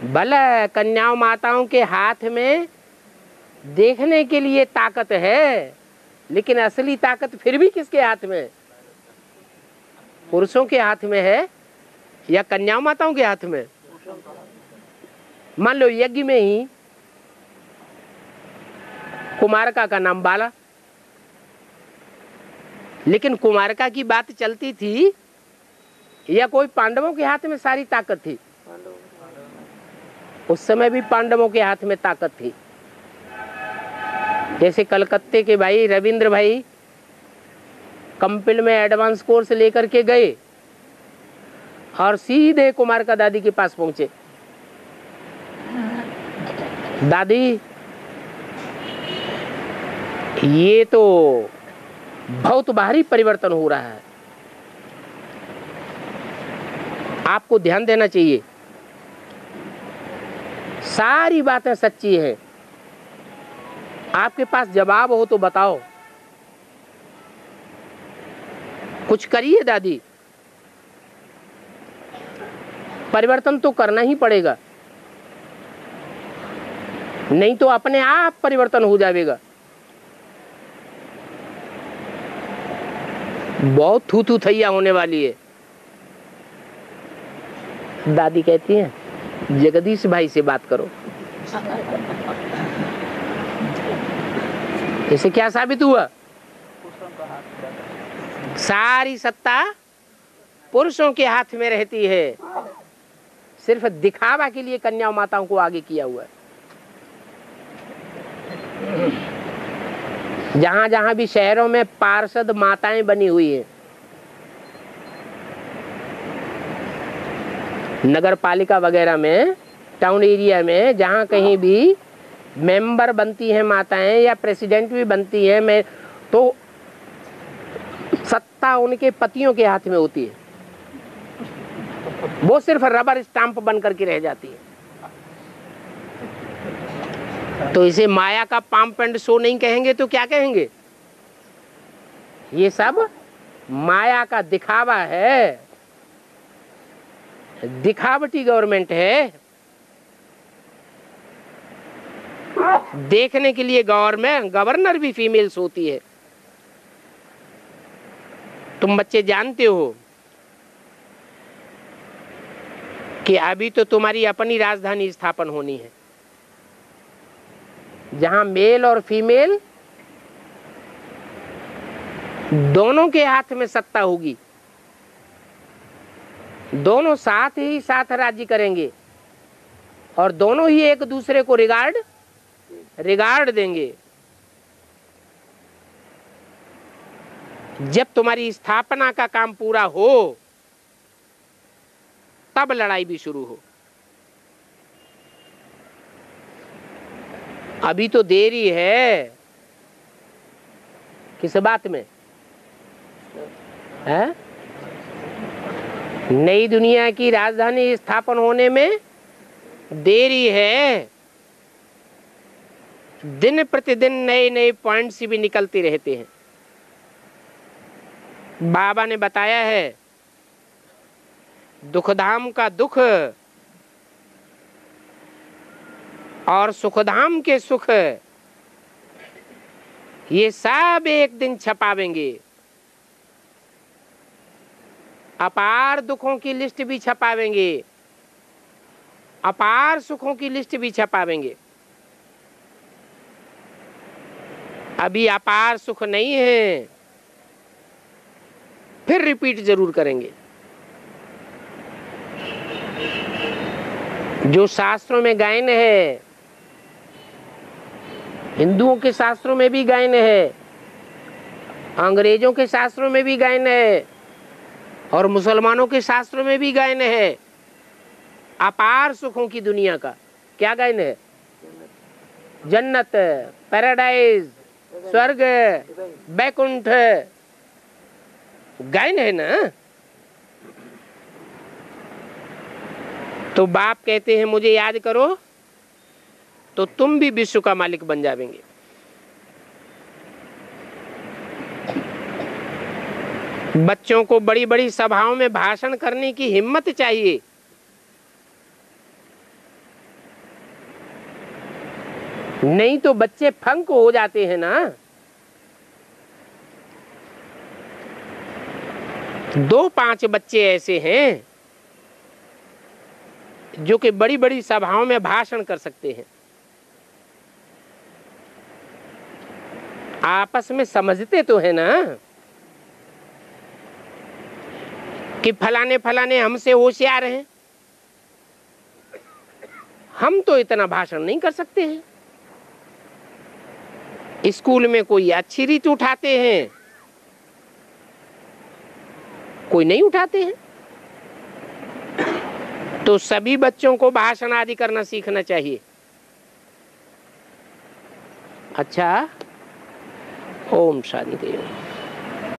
भला कन्याओं माताओं के हाथ में देखने के लिए ताकत है, लेकिन असली ताकत फिर भी किसके हाथ में? पुरुषों के हाथ में है या कन्याओं माताओं के हाथ में? मान लो यज्ञ में ही कुमारका का नाम बाला, लेकिन कुमारका की बात चलती थी या कोई पांडवों के हाथ में सारी ताकत थी? उस समय भी पांडवों के हाथ में ताकत थी। जैसे कलकत्ते के भाई रविंद्र भाई कंपिल में एडवांस कोर्स लेकर के गए और सीधे कुमारका दादी के पास पहुंचे। दादी, ये तो बहुत भारी परिवर्तन हो रहा है। आपको ध्यान देना चाहिए। सारी बातें सच्ची हैं। आपके पास जवाब हो तो बताओ। कुछ करिए दादी, परिवर्तन तो करना ही पड़ेगा, नहीं तो अपने आप परिवर्तन हो जाएगा। बहुत थू थू थैया होने वाली है। दादी कहती हैं जगदीश भाई से बात करो। इसे क्या साबित हुआ? सारी सत्ता पुरुषों के हाथ में रहती है। सिर्फ दिखावा के लिए कन्या माताओं को आगे किया हुआ है। जहां जहां भी शहरों में पार्षद माताएं बनी हुई हैं, नगर पालिका वगैरह में, टाउन एरिया में, जहां कहीं भी मेंबर बनती हैं माताएं या प्रेसिडेंट भी बनती हैं, मैं तो सत्ता उनके पतियों के हाथ में होती है। वो सिर्फ रबर स्टाम्प बन करके रह जाती है। तो इसे माया का पंप एंड शो नहीं कहेंगे तो क्या कहेंगे? ये सब माया का दिखावा है, दिखावटी गवर्नमेंट है। देखने के लिए गवर्नर भी फीमेल्स होती है। तुम बच्चे जानते हो कि अभी तो तुम्हारी अपनी राजधानी स्थापन होनी है, जहां मेल और फीमेल दोनों के हाथ में सत्ता होगी। दोनों साथ ही साथ राज्य करेंगे और दोनों ही एक दूसरे को रिगार्ड देंगे। जब तुम्हारी स्थापना का काम पूरा हो तब लड़ाई भी शुरू हो। अभी तो देरी है। किस बात में है? नई दुनिया की राजधानी स्थापन होने में देरी है। दिन प्रतिदिन नए नए पॉइंट्स भी निकलते रहते हैं। बाबा ने बताया है दुखधाम का दुख और सुखधाम के सुख ये सब एक दिन छपावेंगे। अपार दुखों की लिस्ट भी छपावेंगे, अपार सुखों की लिस्ट भी छपावेंगे। अभी अपार सुख नहीं है, फिर रिपीट जरूर करेंगे। जो शास्त्रों में गायन है, हिंदुओं के शास्त्रों में भी गायन है, अंग्रेजों के शास्त्रों में भी गायन है और मुसलमानों के शास्त्रों में भी गायन है। अपार सुखों की दुनिया का क्या गायन है? जन्नत, पैराडाइज, स्वर्ग, बैकुंठ गायन है ना। तो बाप कहते हैं मुझे याद करो तो तुम भी विश्व का मालिक बन जाएंगे। बच्चों को बड़ी बड़ी सभाओं में भाषण करने की हिम्मत चाहिए। नहीं तो बच्चे फंक हो जाते हैं ना। 2-5 बच्चे ऐसे हैं जो कि बड़ी बड़ी सभाओं में भाषण कर सकते हैं। आपस में समझते तो है ना कि फलाने फलाने हमसे होशियार हैं, हम तो इतना भाषण नहीं कर सकते हैं। स्कूल में कोई अच्छी रीत उठाते हैं, कोई नहीं उठाते हैं। तो सभी बच्चों को भाषण आदि करना सीखना चाहिए। अच्छा, ओम शांति।